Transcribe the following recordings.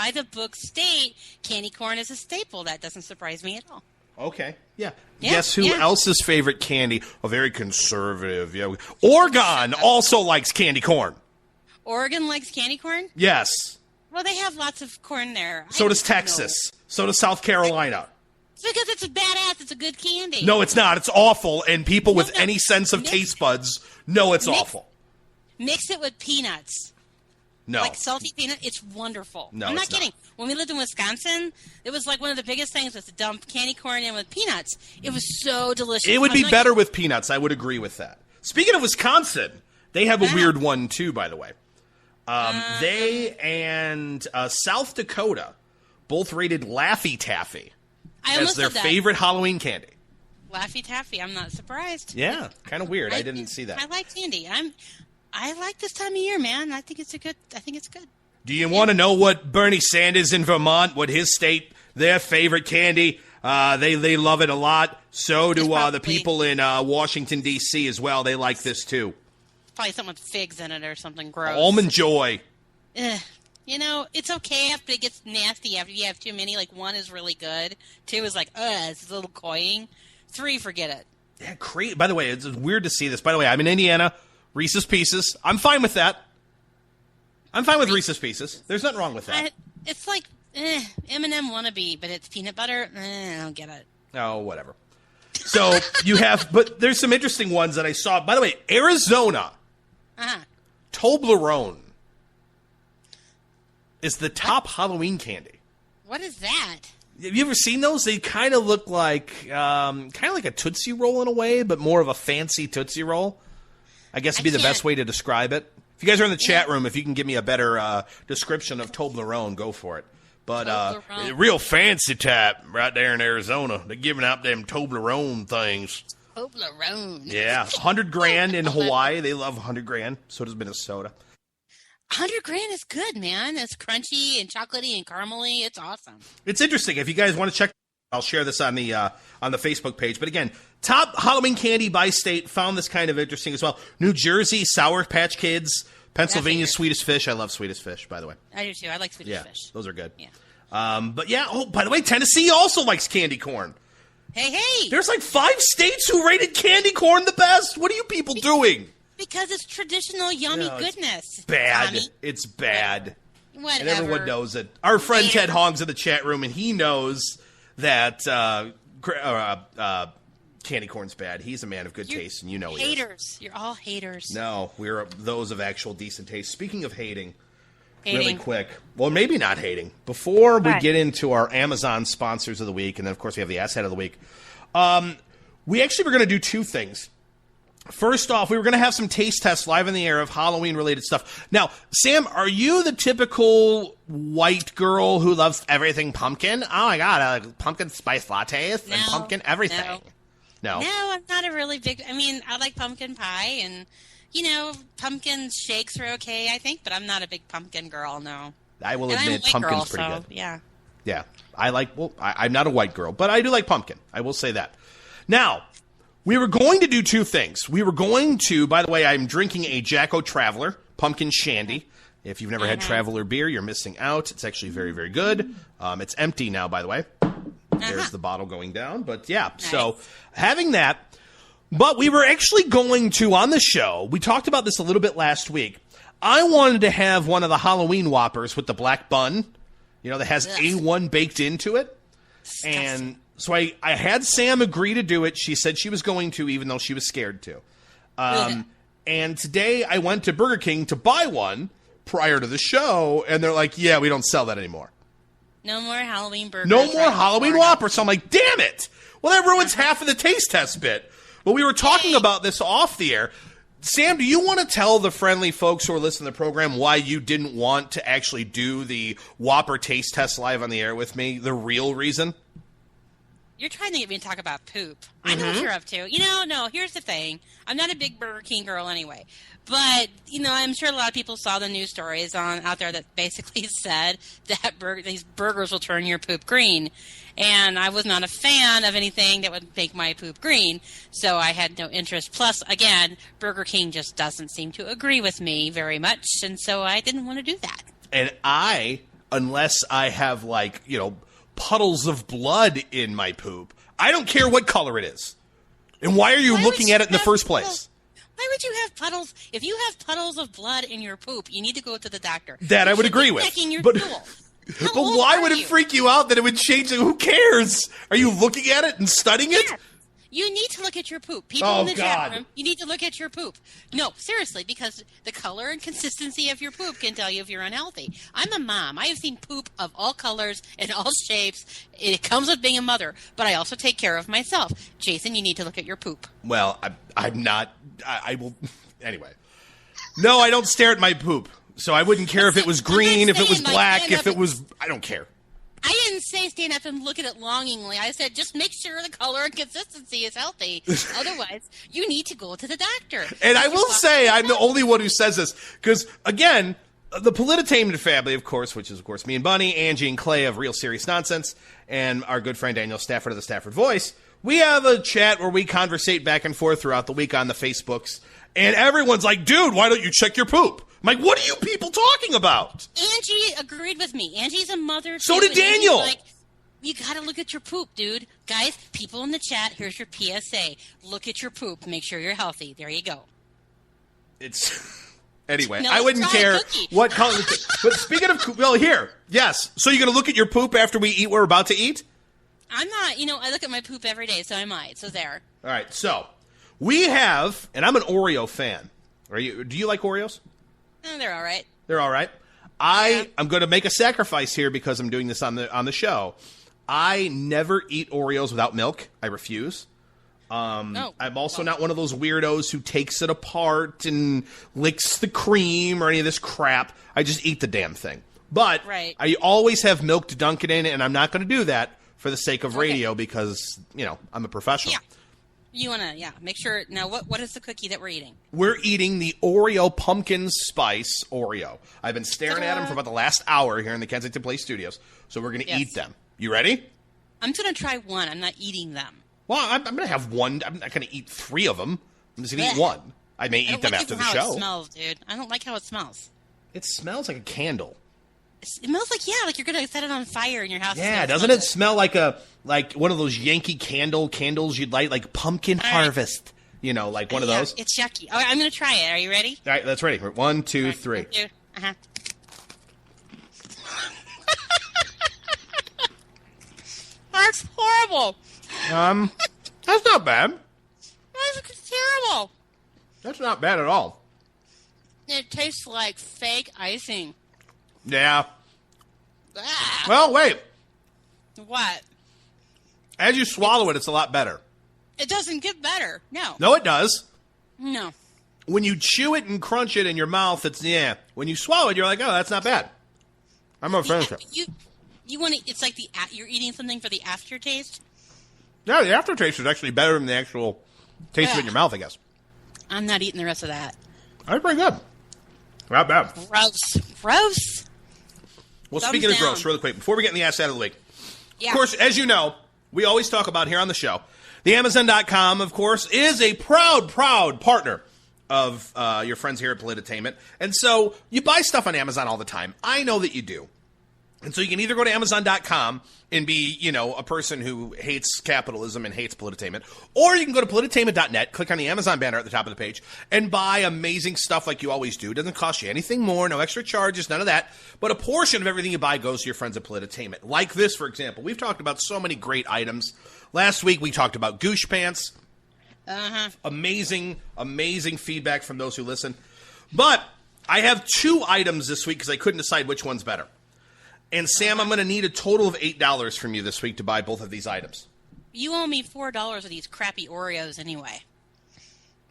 by the book state, candy corn is a staple. That doesn't surprise me at all. Okay, yeah. Guess who else's favorite candy? A very conservative. Yeah, Oregon also likes candy corn. Oregon likes candy corn? Yes. Well, they have lots of corn there. So does Texas. So does South Carolina. It's because it's a badass. It's a good candy. No, it's not. It's awful, and people with any sense of taste buds know it's awful. Mix it with peanuts. No. Like salty peanut. It's wonderful. No, I'm not kidding. When we lived in Wisconsin, it was like one of the biggest things was to dump candy corn in with peanuts. It was so delicious. It would be better with peanuts. I would agree with that. Speaking of Wisconsin, they have a weird one, too, by the way. They and South Dakota both rated Laffy Taffy as their favorite Halloween candy. Laffy Taffy. I'm not surprised. Yeah, kind of weird. I didn't see that. I like candy. I like this time of year, man. I think it's good. Do you want to know what Bernie Sanders in Vermont, what his state, their favorite candy? They love it a lot. So do the people in Washington, D.C. as well. They like this, too. Probably something with figs in it or something gross. Almond Joy. You know, it's okay after it gets nasty after you have too many. Like, 1 is really good. 2 is like, it's a little cloying. 3, forget it. Yeah, great. By the way, it's weird to see this. By the way, I'm in Indiana. Reese's Pieces. I'm fine with that. I'm fine with Reese's Pieces. There's nothing wrong with that. It's like M&M wannabe, but it's peanut butter. I don't get it. Oh, whatever. So you have, but there's some interesting ones that I saw. By the way, Arizona, Toblerone is the top Halloween candy. What is that? Have you ever seen those? They kind of look like a Tootsie Roll in a way, but more of a fancy Tootsie Roll. I guess would be the best way to describe it. If you guys are in the chat room, if you can give me a better description of Toblerone, go for it. But real fancy type right there in Arizona. They're giving out them Toblerone things. Toblerone. Yeah, $100,000 in Hawaii. They love $100,000. So does Minnesota. $100,000 is good, man. It's crunchy and chocolatey and caramely. It's awesome. It's interesting. If you guys want to check, I'll share this on the Facebook page. But again, top Halloween candy by state. Found this kind of interesting as well. New Jersey, Sour Patch Kids. Pennsylvania, Swedish Fish. I love Swedish Fish, by the way. I do too. I like Swedish Fish. Those are good. Yeah. But yeah, by the way, Tennessee also likes candy corn. Hey. There's like 5 states who rated candy corn the best. What are you people doing? Because it's traditional yummy goodness. It's bad. Tommy. It's bad. Whatever. And everyone knows it. Our friend Ted Hong's in the chat room, and he knows that candy corn's bad. He's a man of good taste, and you know he is. You're all haters. No, we're those of actual decent taste. Speaking of hating, really quick. Well, maybe not hating. Before we get into our Amazon sponsors of the week, and then, of course, we have the Asshead of the week, we actually were going to do 2 things. First off, we were going to have some taste tests live in the air of Halloween-related stuff. Now, Sam, are you the typical white girl who loves everything pumpkin? Oh, my God, I like pumpkin spice lattes and pumpkin everything. No, I'm not a really big... I mean, I like pumpkin pie, and, pumpkin shakes are okay, I think, but I'm not a big pumpkin girl, no. I will admit, pumpkin's pretty good. Yeah. Yeah. I'm not a white girl, but I do like pumpkin. I will say that. Now... we were going to do 2 things. We were going to, by the way, I'm drinking a Jacko Traveler Pumpkin Shandy. If you've never had Traveler beer, you're missing out. It's actually very, very good. It's empty now, by the way. There's the bottle going down. But yeah, so having that. But we were actually going to, on the show, we talked about this a little bit last week. I wanted to have one of the Halloween Whoppers with the black bun, that has A1 baked into it. Disgusting. And... so I had Sam agree to do it. She said she was going to, even though she was scared to. And today I went to Burger King to buy one prior to the show, and they're like, yeah, we don't sell that anymore. No more Halloween burgers. No more Halloween Whopper. So I'm like, damn it. Well, that ruins half of the taste test bit. But we were talking about this off the air. Sam, do you want to tell the friendly folks who are listening to the program why you didn't want to actually do the Whopper taste test live on the air with me? The real reason? You're trying to get me to talk about poop. I know what you're up to. No, here's the thing. I'm not a big Burger King girl anyway. But, I'm sure a lot of people saw the news stories out there that basically said that these burgers will turn your poop green. And I was not a fan of anything that would make my poop green. So I had no interest. Plus, again, Burger King just doesn't seem to agree with me very much. And so I didn't want to do that. And I unless I have, like, puddles of blood in my poop. I don't care what color it is. And why are you looking at it in the first place? Why would you have puddles? If you have puddles of blood in your poop, you need to go to the doctor. That I would agree with. But why would it freak you out that it would change it? Who cares? Are you looking at it and studying it? Yeah. You need to look at your poop. People in the chat room, you need to look at your poop. No, seriously, because the color and consistency of your poop can tell you if you're unhealthy. I'm a mom. I have seen poop of all colors and all shapes. It comes with being a mother, but I also take care of myself. Jason, you need to look at your poop. Well, I'm not. I will. Anyway. No, I don't stare at my poop. So I wouldn't care if it was green, if it was black, if it was. I don't care. I didn't say stand up and look at it longingly. I said just make sure the color and consistency is healthy. Otherwise, you need to go to the doctor. And I will say I'm the only one who says this because, again, the Polititainment family, of course, which is, of course, me and Bunny, Angie and Clay of Real Serious Nonsense, and our good friend Daniel Stafford of the Stafford Voice, we have a chat where we conversate back and forth throughout the week on the Facebooks, and everyone's like, dude, why don't you check your poop? I'm like, what are you people talking about? Angie agreed with me. Angie's a mother, too. So did Daniel. Like, you got to look at your poop, dude. Guys, people in the chat, here's your PSA. Look at your poop. Make sure you're healthy. There you go. Anyway, No, I wouldn't care what color. But speaking of, well, here, yes. So you're going to look at your poop after we eat what we're about to eat? I'm not. I look at my poop every day, so I might. So there. All right, so we have, and I'm an Oreo fan. Do you like Oreos? They're all right. They're all right. I'm going to make a sacrifice here because I'm doing this on the show. I never eat Oreos without milk. I refuse. I'm also not one of those weirdos who takes it apart and licks the cream or any of this crap. I just eat the damn thing. But I always have milk to dunk it in, and I'm not going to do that for the sake of radio because, I'm a professional. Yeah. You want to, make sure. Now, what is the cookie that we're eating? We're eating the Oreo Pumpkin Spice Oreo. I've been staring at them for about the last hour here in the Kensington Place studios, so we're going to eat them. You ready? I'm going to try one. I'm not eating them. Well, I'm going to have one. I'm not going to eat 3 of them. I'm just going to eat one. I may eat them after the show. It smells, dude. I don't like how it smells. It smells like a candle. It smells like you're going to set it on fire in your house. Yeah, doesn't it smell like one of those Yankee candles you'd light, like Pumpkin Harvest? Like one of those. It's yucky. All right, I'm going to try it. Are you ready? All right, that's ready. 1, 2, 3. 1, 2. Uh-huh. That's horrible. That's not bad. That's terrible. That's not bad at all. It tastes like fake icing. Yeah. Ah. Well, wait. What? As you swallow it's a lot better. It doesn't get better. No. No, it does. No. When you chew it and crunch it in your mouth, when you swallow it, you're like, oh, that's not bad. I'm a fan of it. You want to? It's like you're eating something for the aftertaste. Yeah, the aftertaste is actually better than the actual taste of it in your mouth, I guess. I'm not eating the rest of that. That's pretty good. Not bad. Gross. Well, speaking of gross, really quick, before we get in the ass out of the week, of course, as you know, we always talk about here on the show, the Amazon.com, of course, is a proud partner of your friends here at Polititainment. And so you buy stuff on Amazon all the time. I know that you do. And so you can either go to Amazon.com and be, a person who hates capitalism and hates Polititainment, or you can go to Polititainment.net, click on the Amazon banner at the top of the page, and buy amazing stuff like you always do. It doesn't cost you anything more, no extra charges, none of that. But a portion of everything you buy goes to your friends at Polititainment. Like this, for example. We've talked about so many great items. Last week we talked about Goosh Pants. Amazing feedback from those who listen. But I have 2 items this week because I couldn't decide which one's better. And, Sam, I'm going to need a total of $8 from you this week to buy both of these items. You owe me $4 of these crappy Oreos anyway.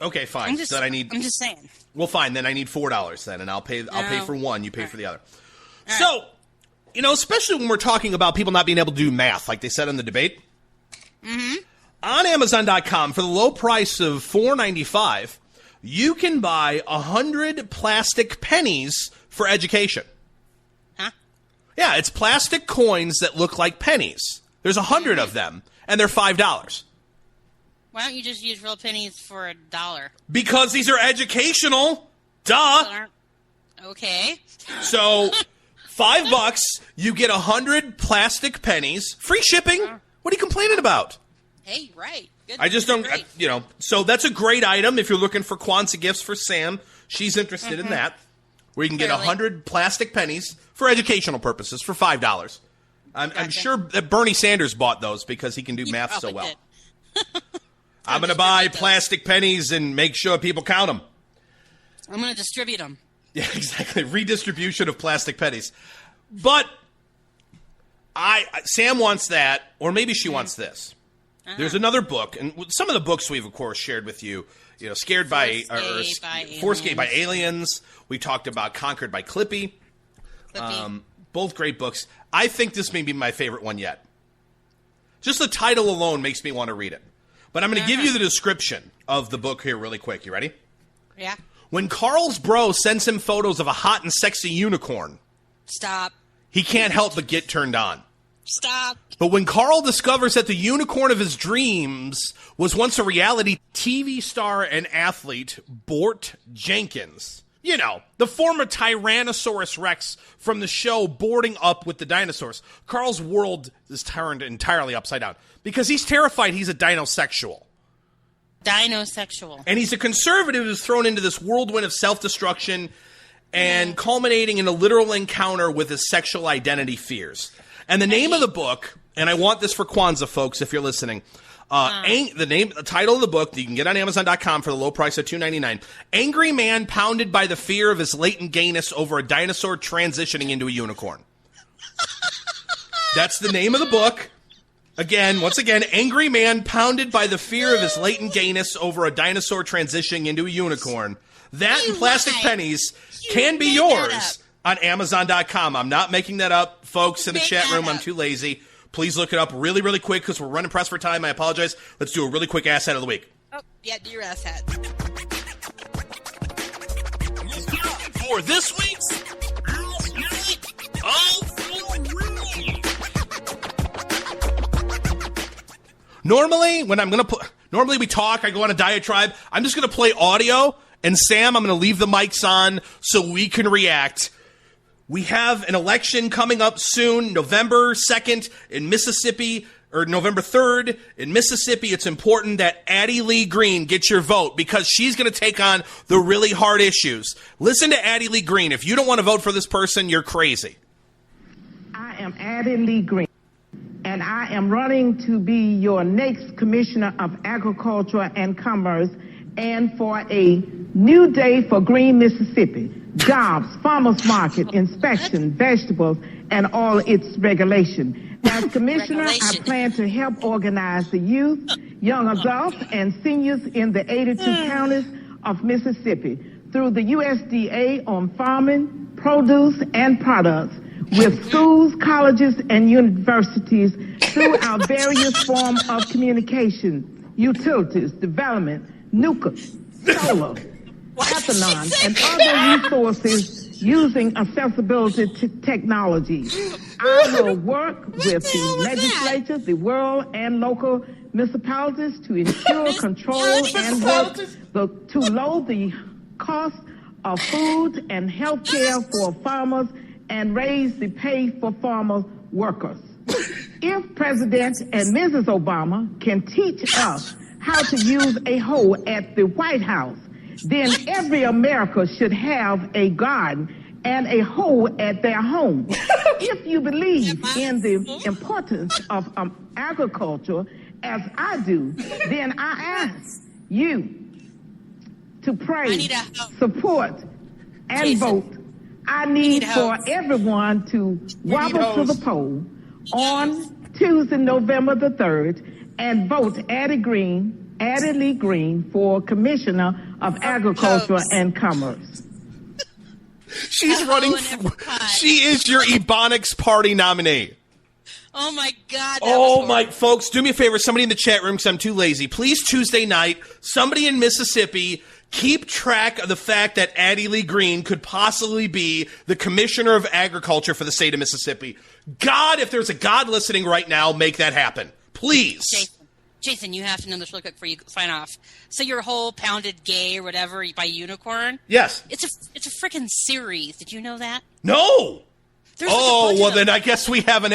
Okay, fine. I'm just saying. Well, fine. Then I need $4 then, and I'll pay for one. You pay for the other. All so, especially when we're talking about people not being able to do math, like they said in the debate. Mm-hmm. On Amazon.com, for the low price of $4.95, you can buy 100 plastic pennies for education. Yeah, it's plastic coins that look like pennies. There's 100 of them, and they're $5. Why don't you just use real pennies for $1? Because these are educational. Duh. Okay. So, $5, you get 100 plastic pennies, free shipping. What are you complaining about? Hey, right. Good. I just don't, so that's a great item if you're looking for Kwanzaa gifts for Sam. She's interested in that, where you can get 100 plastic pennies for educational purposes for $5. I'm sure that Bernie Sanders bought those because he can do math so well. I'm going to buy plastic pennies and make sure people count them. I'm going to distribute them. Yeah, exactly. Redistribution of plastic pennies. But Sam wants that, or maybe she wants this. There's another book, and some of the books we've, of course, shared with you, Scared by Force-Gate by Aliens. We talked about Conquered by Clippy. Both great books. I think this may be my favorite one yet. Just the title alone makes me want to read it. But I'm going to give you the description of the book here really quick. You ready? Yeah. When Carl's bro sends him photos of a hot and sexy unicorn, stop. He can't help but get turned on. Stop. But when Carl discovers that the unicorn of his dreams was once a reality TV star and athlete, Bort Jenkins, the former Tyrannosaurus Rex from the show Boarding Up with the Dinosaurs, Carl's world is turned entirely upside down because he's terrified he's a dinosexual. Dinosexual. And he's a conservative who's thrown into this whirlwind of self-destruction and culminating in a literal encounter with his sexual identity fears. And the name of the book, and I want this for Kwanzaa, folks, if you're listening, the title of the book that you can get on Amazon.com for the low price of $2.99, Angry Man Pounded by the Fear of His Latent Gayness Over a Dinosaur Transitioning into a Unicorn. That's the name of the book. Once again, Angry Man Pounded by the Fear of His Latent Gayness Over a Dinosaur Transitioning into a Unicorn. That and plastic pennies can be yours on Amazon.com. I'm not making that up, folks, in the chat room. I'm too lazy. Please look it up really, really quick because we're running pressed for time. I apologize. Let's do a really quick ass hat of the week. Oh, yeah, do your ass hat. For this week's Normally we talk, I go on a diatribe. I'm just going to play audio, and Sam, I'm going to leave the mics on so we can react. We have an election coming up soon, November 2nd in Mississippi, or November 3rd in Mississippi. It's important that Addie Lee Green gets your vote because she's going to take on the really hard issues. Listen to Addie Lee Green. If you don't want to vote for this person, you're crazy. I am Addie Lee Green, and I am running to be your next Commissioner of Agriculture and Commerce and for a new day for Green Mississippi. Jobs, farmers market, inspection, vegetables, and all its regulation. As Commissioner, I plan to help organize the youth, young adults, and seniors in the 82 counties of Mississippi through the USDA on farming, produce, and products, with schools, colleges, and universities through our various forms of communication, utilities, development, nuclear, solar, ethanol, and other resources using accessibility to technologies. I will work with the legislature, the world, and local municipalities to ensure control and work to lower the cost of food and health care for farmers and raise the pay for farmer workers. If President and Mrs. Obama can teach us how to use a hoe at the White House, then every America should have a garden and a hoe at their home. If you believe in the importance of agriculture, as I do, then I ask you to pray, support, and vote. I need for everyone to wobble to the poll on Tuesday, November the 3rd, and vote Addie Lee Green for Commissioner of Agriculture and Commerce. She's running. She is your Ebonics Party nominee. Oh my God! Oh my, folks, do me a favor. Somebody in the chat room, because I'm too lazy. Please, Tuesday night, somebody in Mississippi, keep track of the fact that Addie Lee Green could possibly be the Commissioner of Agriculture for the state of Mississippi. God, if there's a God listening right now, make that happen, please. Jason, you have to know this really quick before you sign off. So your whole Pounded Gay or whatever by Unicorn? Yes. It's a freaking series. Did you know that? No. There's like a Oh, bunch well, of then them. I guess we have an